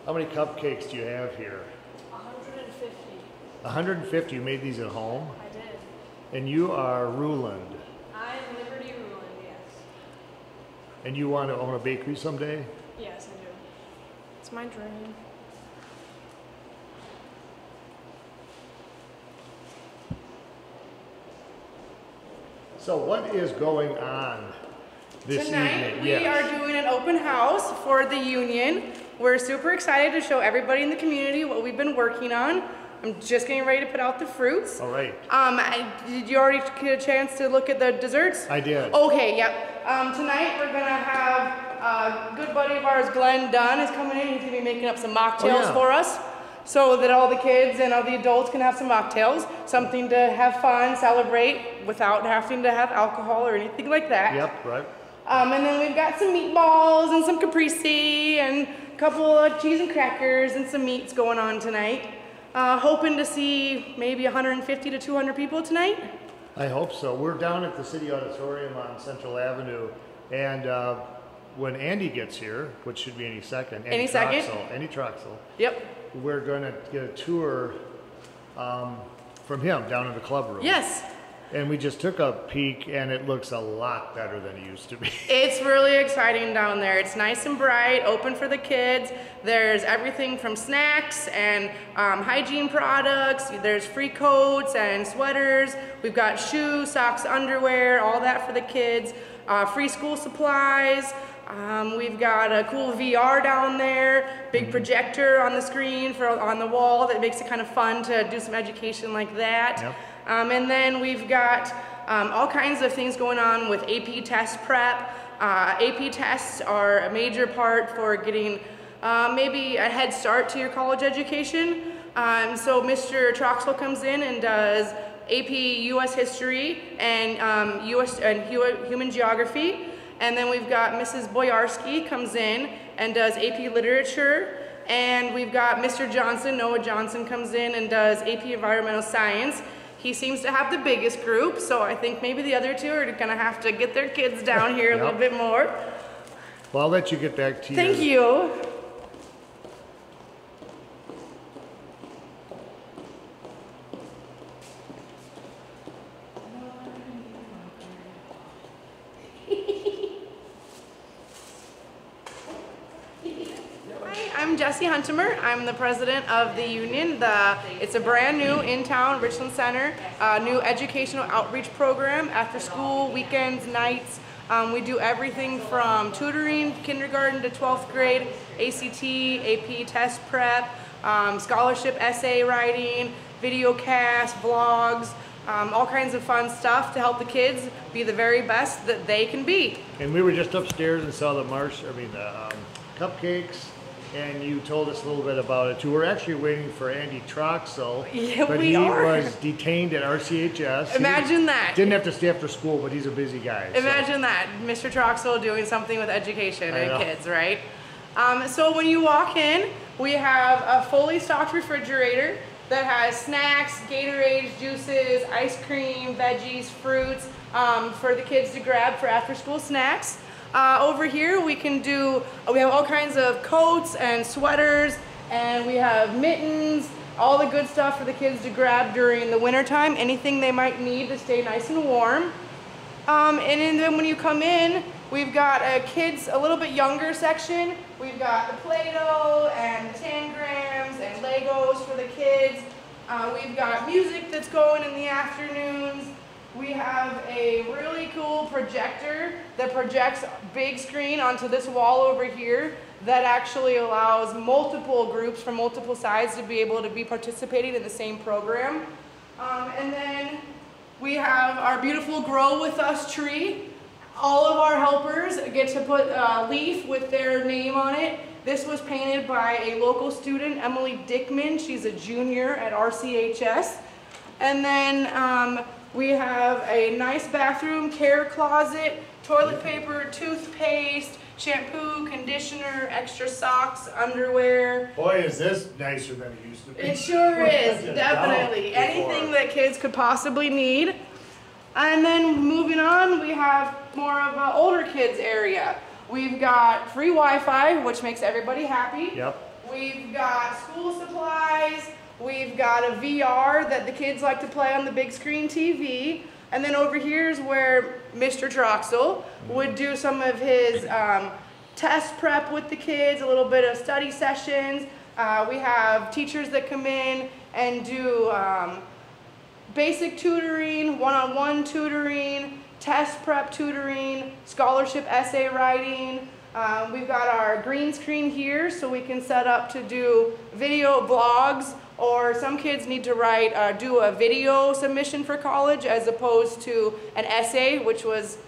How many cupcakes do you have here? 150. 150. You made these at home? I did. And you are Richland. I'm Liberty Richland, yes. And you want to own a bakery someday? Yes, I do. It's my dream. So what is going on this Tonight, evening? we are doing an open house for the union. We're super excited to show everybody in the community what we've been working on. I'm just getting ready to put out the fruits. All right. Did you already get a chance to look at the desserts? I did. Okay, yep. Tonight we're gonna have a good buddy of ours, Glenn Dunn, is coming in. He's gonna be making up some mocktails for us, so that all the kids and all the adults can have some mocktails, something to have fun, celebrate without having to have alcohol or anything like that. Yep, right. And then we've got some meatballs and some caprese and a couple of cheese and crackers and some meats going on tonight. Hoping to see maybe 150 to 200 people tonight. I hope so. We're down at the City Auditorium on Central Avenue, and when Andy gets here, which should be any second, Andy Troxel, yep, we're going to get a tour from him down in the club room. Yes. And we just took a peek, and it looks a lot better than it used to be. It's really exciting down there. It's nice and bright, open for the kids. There's everything from snacks and hygiene products. There's free coats and sweaters. We've got shoes, socks, underwear, all that for the kids. Free school supplies. We've got a cool VR down there, big projector on the screen on the wall that makes it kind of fun to do some education like that. Yep. And then we've got all kinds of things going on with AP test prep. AP tests are a major part for getting maybe a head start to your college education. So Mr. Troxel comes in and does AP US History and Human Geography. And then we've got Mrs. Boyarsky comes in and does AP Literature. And we've got Mr. Johnson, Noah Johnson, comes in and does AP Environmental Science. He seems to have the biggest group, so I think maybe the other two are gonna have to get their kids down here a little bit more. Well, I'll let you get back to Thank you. I'm Jessie Huntimer. I'm the president of the union. It's a brand new in-town Richland Center, new educational outreach program, after school, weekends, nights. We do everything from tutoring, kindergarten to 12th grade, ACT, AP test prep, scholarship essay writing, video cast, vlogs, all kinds of fun stuff to help the kids be the very best that they can be. And we were just upstairs and saw the cupcakes. And you told us a little bit about it too. We're actually waiting for Andy Troxel, but he was detained at RCHS. Imagine that. Didn't have to stay after school, but he's a busy guy. Imagine that, Mr. Troxel doing something with education and kids, right? So when you walk in, we have a fully stocked refrigerator that has snacks, Gatorades, juices, ice cream, veggies, fruits for the kids to grab for after school snacks. Over here we have all kinds of coats and sweaters, and we have mittens, all the good stuff for the kids to grab during the winter time, anything they might need to stay nice and warm. And then when you come in, we've got a little bit younger section. We've got the Play-Doh and the Tangrams and Legos for the kids. We've got music that's going in the afternoons. We have a really cool projector that projects big screen onto this wall over here that actually allows multiple groups from multiple sides to be able to be participating in the same program. And then we have our beautiful Grow With Us tree. All of our helpers get to put a leaf with their name on it. This was painted by a local student, Emily Dickman. She's a junior at RCHS. And then we have a nice bathroom care closet, toilet paper, toothpaste, shampoo, conditioner, extra socks, underwear. Boy, is this nicer than it used to be. It sure is, definitely. Anything that kids could possibly need. And then moving on, we have more of an older kids area. We've got free Wi-Fi, which makes everybody happy. Yep. We've got school supplies. We've got a VR that the kids like to play on the big screen TV. And then over here is where Mr. Troxel would do some of his test prep with the kids, a little bit of study sessions. We have teachers that come in and do basic tutoring, one-on-one tutoring, test prep tutoring, scholarship essay writing. We've got our green screen here so we can set up to do video vlogs, or some kids need to write, do a video submission for college as opposed to an essay, which was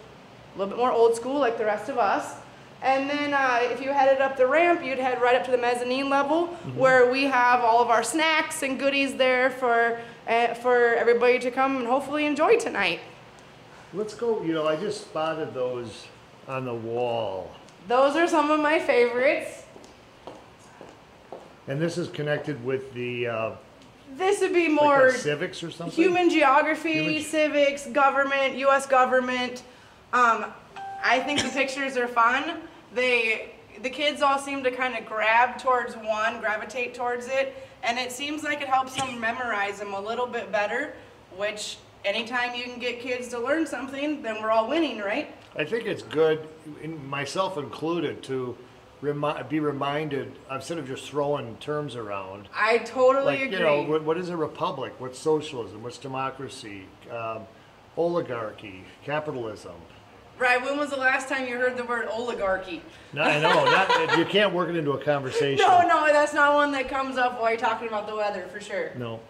a little bit more old school like the rest of us. And then if you headed up the ramp, you'd head right up to the mezzanine level where we have all of our snacks and goodies there for everybody to come and hopefully enjoy tonight. Let's go, you know, I just spotted those on the wall. Those are some of my favorites. And this is connected with the this would be more like civics or something? Human geography, civics, government, U.S. government. I think the pictures are fun. The kids all seem to kind of gravitate towards it, and it seems like it helps them memorize them a little bit better, which anytime you can get kids to learn something, then we're all winning, right? I think it's good, myself included, to be reminded instead of just throwing terms around. I totally agree. You know, what is a republic? What's socialism? What's democracy? Oligarchy? Capitalism? Right. When was the last time you heard the word oligarchy? No, I know. You can't work it into a conversation. No, that's not one that comes up while you're talking about the weather, for sure. No.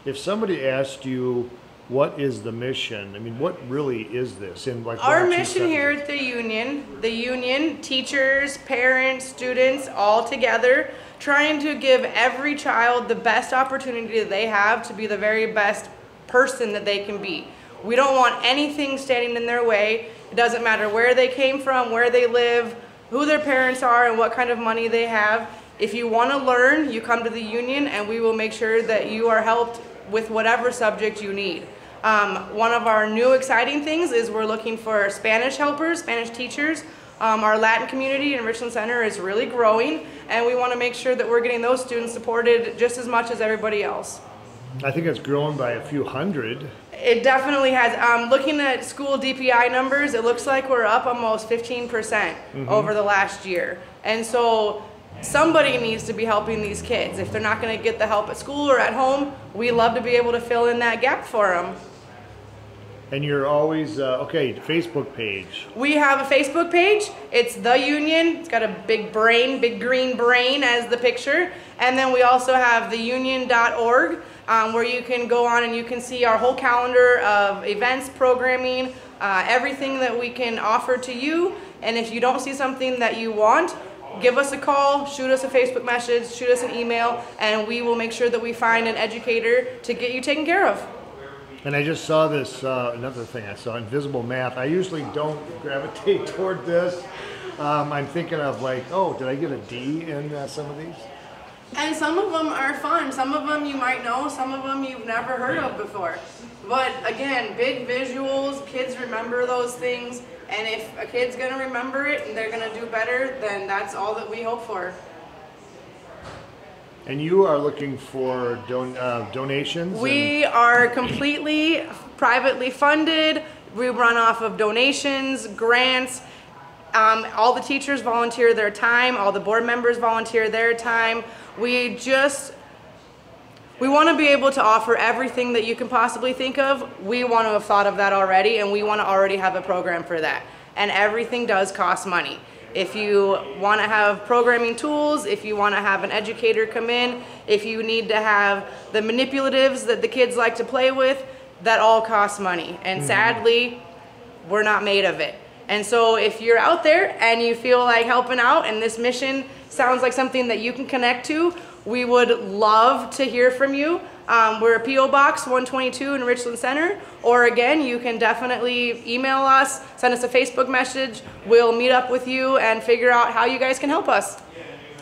If somebody asked you, what is the mission? I mean, what really is this? Our mission here at the union, teachers, parents, students, all together, trying to give every child the best opportunity that they have to be the very best person that they can be. We don't want anything standing in their way. It doesn't matter where they came from, where they live, who their parents are, and what kind of money they have. If you want to learn, you come to the union and we will make sure that you are helped with whatever subject you need. One of our new exciting things is we're looking for Spanish helpers, Spanish teachers. Our Latin community in Richland Center is really growing, and we want to make sure that we're getting those students supported just as much as everybody else. I think it's grown by a few hundred. It definitely has. Looking at school DPI numbers, it looks like we're up almost 15% over the last year. And so somebody needs to be helping these kids. If they're not going to get the help at school or at home, we love to be able to fill in that gap for them. And you're always, Facebook page. We have a Facebook page. It's The Union. It's got a big brain, big green brain as the picture. And then we also have theunion.org, where you can go on and you can see our whole calendar of events, programming, everything that we can offer to you. And if you don't see something that you want, give us a call, shoot us a Facebook message, shoot us an email, and we will make sure that we find an educator to get you taken care of. And I just saw this, another thing I saw, invisible math. I usually don't gravitate toward this. I'm thinking of like, oh, did I get a D in some of these? And some of them are fun. Some of them you might know, some of them you've never heard of before. But again, big visuals, kids remember those things. And if a kid's gonna remember it and they're gonna do better, then that's all that we hope for. And you are looking for donations? We are completely privately funded. We run off of donations, grants. All the teachers volunteer their time. All the board members volunteer their time. We want to be able to offer everything that you can possibly think of. We want to have thought of that already, and we want to already have a program for that. And everything does cost money. If you want to have programming tools, if you want to have an educator come in, if you need to have the manipulatives that the kids like to play with, that all costs money. And sadly, we're not made of it. And so if you're out there and you feel like helping out and this mission sounds like something that you can connect to, we would love to hear from you. We're P.O. Box 122 in Richland Center, or again, you can definitely email us, send us a Facebook message. We'll meet up with you and figure out how you guys can help us.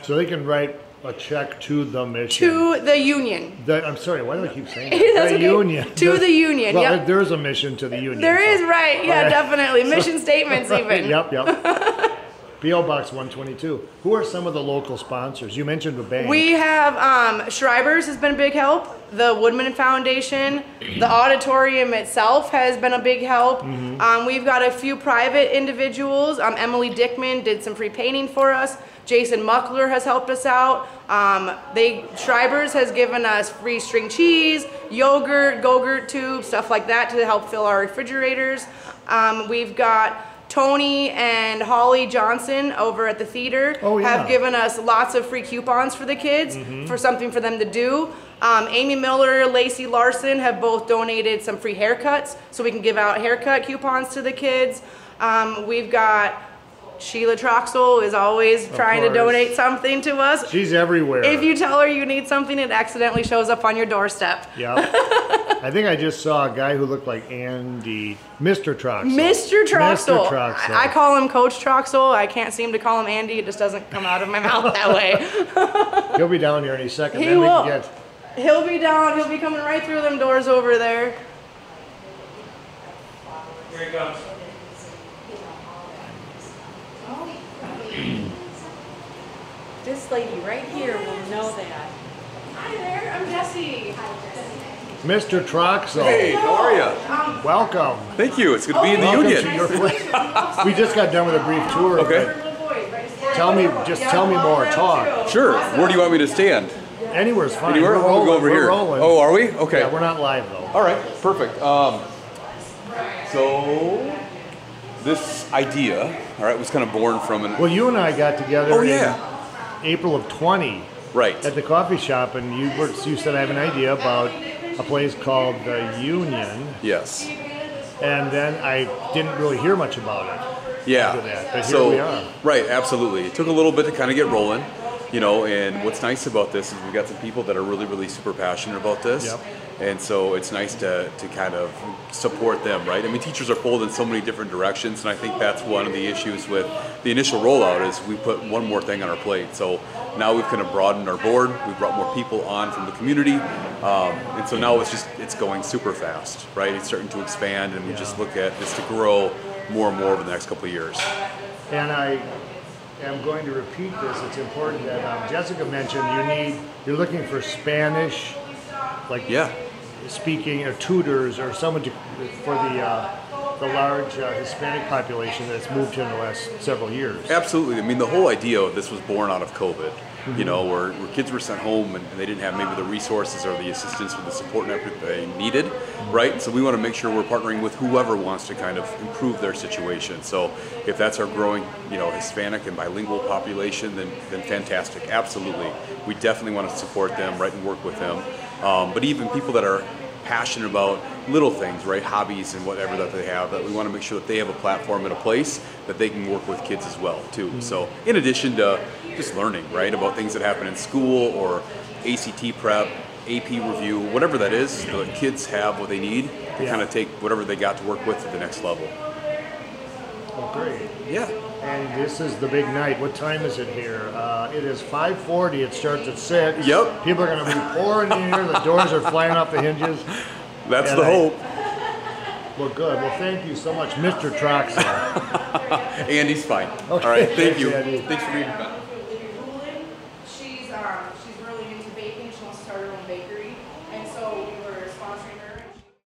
So they can write a check to the mission. To the union. I'm sorry, why do I keep saying that? That's the okay. union. To the union, well, yep. There's a mission to the union. There is, right, yeah, definitely. Mission statements even. Yep. P.O. Box 122. Who are some of the local sponsors? You mentioned the bank. We have Schreiber's has been a big help. The Woodman Foundation, the Auditorium itself has been a big help. We've got a few private individuals. Emily Dickman did some free painting for us. Jason Muckler has helped us out. Schreiber's has given us free string cheese, yogurt, Go-Gurt tubes, stuff like that to help fill our refrigerators. We've got Tony and Holly Johnson over at the theater have given us lots of free coupons for the kids for something for them to do. Amy Miller, Lacey Larson have both donated some free haircuts so we can give out haircut coupons to the kids. We've got Sheila Troxel is always trying to donate something to us. She's everywhere. If you tell her you need something, it accidentally shows up on your doorstep. Yeah. I think I just saw a guy who looked like Andy, Mr. Troxel. Mr. Troxel. Mr. Troxel. I call him Coach Troxel. I can't seem to call him Andy. It just doesn't come out of my mouth that way. He'll be down here any second. He will. He'll be down. He'll be coming right through them doors over there. Here he comes. This lady right here will know that. Hi there. I'm Jessie. Mr. Troxel. Hey, how are you? Welcome. Thank you. It's good to be in the Welcome Union. to your place. We just got done with a brief tour. Okay. but Tell me more. Talk. Sure. Where do you want me to stand? Anywhere's fine. Anywhere? We're We'll go rolling. over We're here. rolling. Oh, are we? Okay. Yeah, we're not live though. All right. Perfect. So this idea, all right, was kind of born from an. Well, you and I got together Oh, in yeah. April of 20 Right. at the coffee shop, and you said I have an idea about a place called the Union, Yes. and then I didn't really hear much about it. Yeah. After that, but So here we are. right, absolutely. It took a little bit to kind of get rolling, you know. And what's nice about this is we've got some people that are really, really super passionate about this. Yep. And so it's nice to kind of support them, right? I mean, teachers are pulled in so many different directions, and I think that's one of the issues with the initial rollout is we put one more thing on our plate. So now we've kind of broadened our board. We've brought more people on from the community, and so now it's going super fast, right? It's starting to expand, and we just look at this to grow more and more over the next couple of years. And I am going to repeat this. It's important that Jessica mentioned you're looking for Spanish, like speaking or tutors or someone for the large Hispanic population that's moved here in the last several years. Absolutely. I mean, the whole idea of this was born out of COVID, you know, where kids were sent home and they didn't have maybe the resources or the assistance or the support network they needed, right? So we want to make sure we're partnering with whoever wants to kind of improve their situation. So if that's our growing, you know, Hispanic and bilingual population, then fantastic. Absolutely. We definitely want to support them, right, and work with them. But even people that are passionate about little things, right, hobbies and whatever that they have, that we want to make sure that they have a platform and a place that they can work with kids as well too. So in addition to just learning, right, about things that happen in school or ACT prep, AP review, whatever that is, the kids have what they need to kind of take whatever they got to work with to the next level. Oh, great. Yeah. And this is the big night. What time is it here? It is 5:40. It starts at 6. Yep. People are going to be pouring in here. The doors are flying off the hinges. That's And the hope. Well, good. Well, thank you so much, Mr. Troxel. Andy's fine. Okay. All right. Thank you. Thanks, Andy. Thanks for being here, Ben. She's really into baking. She wants to start her own bakery, and so we were sponsoring her.